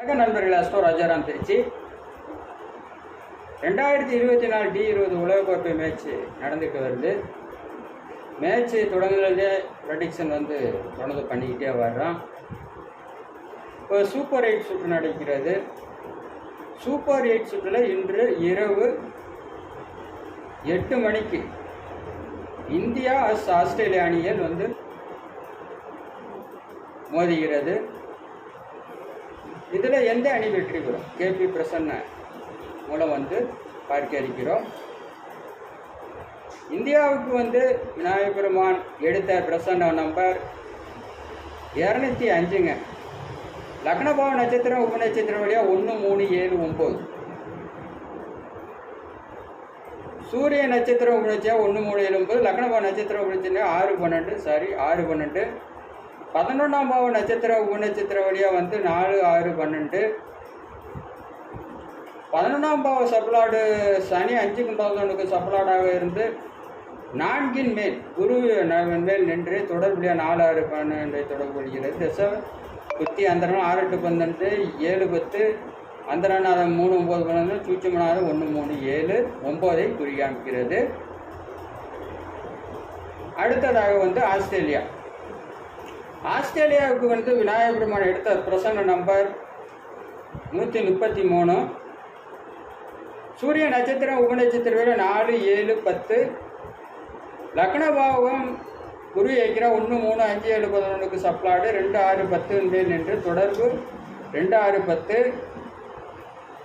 வணக்கம் நண்பர்கள், astro Rajaram Trichy. 2024 T20 உலகக்கோப்பை மேட்ச் நடந்துட்டு வருது. மேட்ச் தொடங்குறதே ப்ரெடிக்ஷன் தொடர்ந்து பண்ணிக்கிட்டே வர்றோம். இப்போ சூப்பர் 8 சுற்று நடக்கிறது. சூப்பர் 8 சுற்றில் இன்று இரவு 8 மணிக்கு இந்தியா ஆஸ்திரேலியா அணிகள் மோதுகிறது. இதில் எந்த அணி வெற்றி பெறும் கேபி பிரசன்ன மூலம் பார்க்க இருக்கிறோம். இந்தியாவுக்கு விநாயகப் பெருமான் எடுத்த பிரசன்ன நம்பர் 205ங்க. லக்னபாவ நட்சத்திரம் உபநட்சத்திரம் வழியாக 1, 3, 7, 9. சூரிய நட்சத்திரம் உபநட்சம் 1, 3, 7, 9. லக்னபாவ நட்சத்திரம் உபநட்சம் 6, 12. 11ஆம் பாவ நட்சத்திர உபநட்சத்திர வழியாக 4, 6, 12. 11ஆம் பாவ சப்ளாடு சனி 5க்கும் 11க்கும் சப்ளாடாக இருந்து 4ன் மேல் குரு மேல் நின்று தொடர்புடைய 4, 6, 12 தொடர்பு கொள்கிறது. திசை புத்தி அந்தரம் 6, 8, 12, 7, 10. அந்தரநாதம் 3, 9, 12. சூட்சுமநாதம் 1, 3, 7, 9ஐ குறிக்காமிக்கிறது. அடுத்ததாக ஆஸ்திரேலியா. ஆஸ்திரேலியாவுக்கு விநாயகப் பெருமான் எடுத்த பிரசன்ன நம்பர் 133. சூரிய நட்சத்திரம் உபநட்சத்திர வேலை 4, 7, 10. லக்னபாவம் குரு ஏக்கிற 1, 3, 5, 7, 11க்கு சப்ளாடு 2, 6, 10 மேல் நின்று தொடர்பு 2, 6, 10.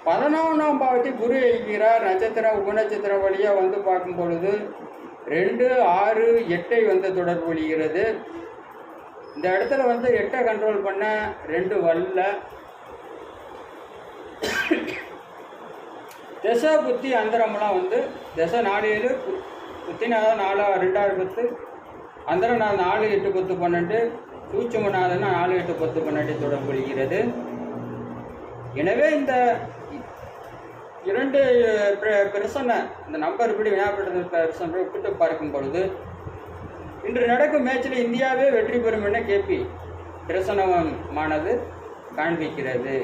11ஆம் பாவத்தை குரு ஏற்கிறார். நட்சத்திரம் உபநட்சத்திரம் வழியாக பார்க்கும் பொழுது 2, 6, 8ஐ தொடர்பு கொள்கிறது. இந்த இடத்துல 8ஐ கண்ட்ரோல் பண்ண 2 வல்ல. திசை புத்தி அந்தரம்லாம் திசை 4, 7, புத்திநாதம் 4, 2, 6, 10. அந்தரநாதம் 4, 8, 10, 12. சூட்சுமநாதம் 4, 8, 10, 12 தொடர்பு கொள்கிறது. எனவே இந்த 2 பிரசன்ன இந்த நம்பர் இப்படி வினாப்பட்ட பிரசன்ன ஒப்பிட்டு பார்க்கும் பொழுது இன்று நடக்கும் மேட்சில் இந்தியாவே வெற்றி பெறும் என கேபி பிரசன்னமானது காண்பிக்கிறது.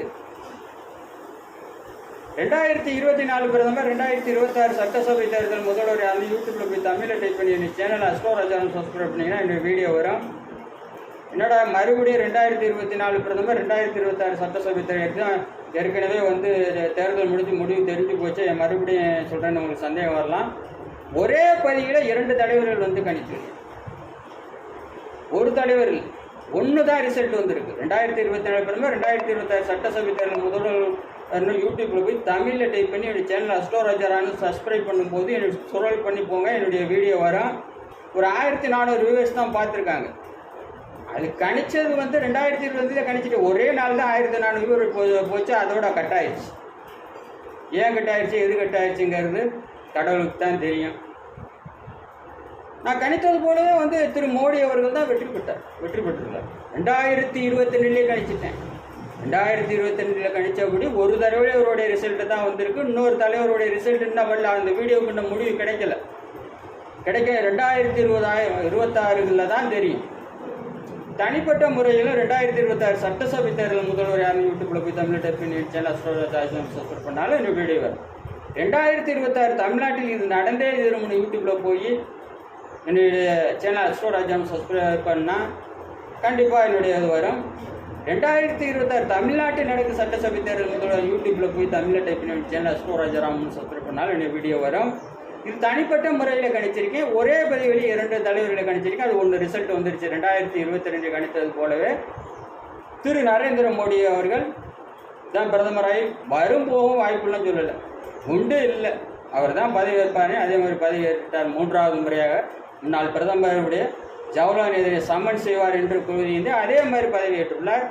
2024 பிரதமர், 2026 சட்டசபை தேர்தல் முதல்வர் யூடியூப்ல போய் தமிழில் டைப் பண்ணி என் சேனல் அஸ்ட்ரோ ராஜாராம் சப்ஸ்கிரைப் பண்ணிங்கன்னா என்னுடைய வீடியோ வரும். என்னடா மறுபடியும் 2024 பிரதமர், 2026 சட்டசபை தேர்தல் ஏற்கனவே தேர்தல் முடிவு தெரிஞ்சு போச்சு, என் மறுபடியும் சொல்கிறேன்னு உங்களுக்கு சந்தேகம் வரலாம். ஒரே பதிவில் 2 தலைவர்கள் கணிச்சு, ஒரு தலைவர் இல்லை, 1 தான் ரிசல்ட் வந்திருக்கு. 2024 பிரதமர், 2026 சட்டசபை தேர்தல் முதல்வர் யூடியூப்ல போய் தமிழில் டைப் பண்ணி என்னுடைய சேனல் அஸ்ட்ரோ ராஜாரான்னு சப்ஸ்கிரைப் பண்ணும்போது என்னுடைய சுரல் பண்ணி போங்க, என்னுடைய வீடியோ வரும். ஒரு 1400 வியூவர்ஸ் தான் பார்த்துருக்காங்க. அது கணிச்சது 2020 கணிச்சிட்டு ஒரே நாள் தான் 1400 வியூவர் போச்சு. அதோட கட் ஆயிடுச்சு. ஏன் கட் ஆயிடுச்சு, எது கட் ஆயிடுச்சுங்கிறது கடவுளுக்கு தான் தெரியும். நான் கணித்தது போலவே திரு மோடி அவர்கள் தான் வெற்றி பெற்றுள்ளார். 2022 கணிச்சிட்டேன். 2022 கணித்தபடி ஒரு தடவை அவருடைய ரிசல்ட்டு தான் வந்திருக்கு. இன்னொரு தலைவருடைய ரிசல்ட் என்ன வரல. அந்த வீடியோக்கு முடிவு கிடைக்க 2026 தான் தெரியும். தனிப்பட்ட முறையில் 2026 சட்டசபை தேர்தல் முதல்வர் யாரும் யூடியூப்ல போய் தமிழ் டைப் பண்ணி சேனல் அஸ்ட்ரோ ராஜாராம் சப்ஸ்கிரைப் பண்ணாலும் இந்த வீடியோ வரும். 2026 தமிழ்நாட்டில் இது நடந்தே திரும்ப யூடியூப்ல போய் என்னுடைய சேனல் அஸ்ட்ரோ ராஜாராம் சப்ஸ்கிரைப் பண்ணால் கண்டிப்பாக என்னுடைய இது வரும். 2026 தமிழ்நாட்டில் நடக்கும் சட்டசபை தேர்தல் முதல்வர் யூடியூப்ல போய் தமிழில் டைப் பண்ணி சேனல் அஸ்ட்ரோ ராஜாராம் சப்ஸ்கிரைப் பண்ணாலும் என்னுடைய வீடியோ வரும். இது தனிப்பட்ட முறையில் கணிச்சிருக்கேன். ஒரே பதிவில் 2 தலைவர்களை கணிச்சிருக்கேன். அது 1 ரிசல்ட் வந்துருச்சு. 2022 கணித்தது போலவே திரு நரேந்திர மோடி அவர்கள் தான் பிரதமராகி வரும் போகும் வாய்ப்புலாம் சொல்லலை, உண்டு இல்லை. அவர் தான் பதவி ஏற்பார். அதே மாதிரி பதவி ஏற்றார். 3வது முறையாக முன்னாள் பிரதமருடைய ஜவஹர்லால் நேருவை சம்மன் செய்வார் என்று கூறியிருந்தே அதே மாதிரி பதவி ஏற்றுள்ளார்.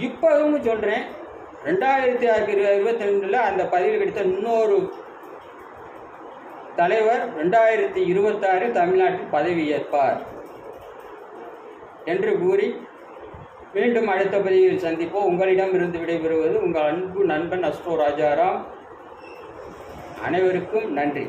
இப்போவும் சொல்கிறேன், 2022 அந்த பதவியில் கிடைத்த இன்னொரு தலைவர் 2026 தமிழ்நாட்டில் பதவி ஏற்பார் என்று கூறி மீண்டும் அடுத்த பதிவில் சந்திப்போம். உங்களிடம் இருந்து விடைபெறுவது உங்கள் அன்பு நண்பன் அஸ்ட்ரோ ராஜாராம். அனைவருக்கும் நன்றி.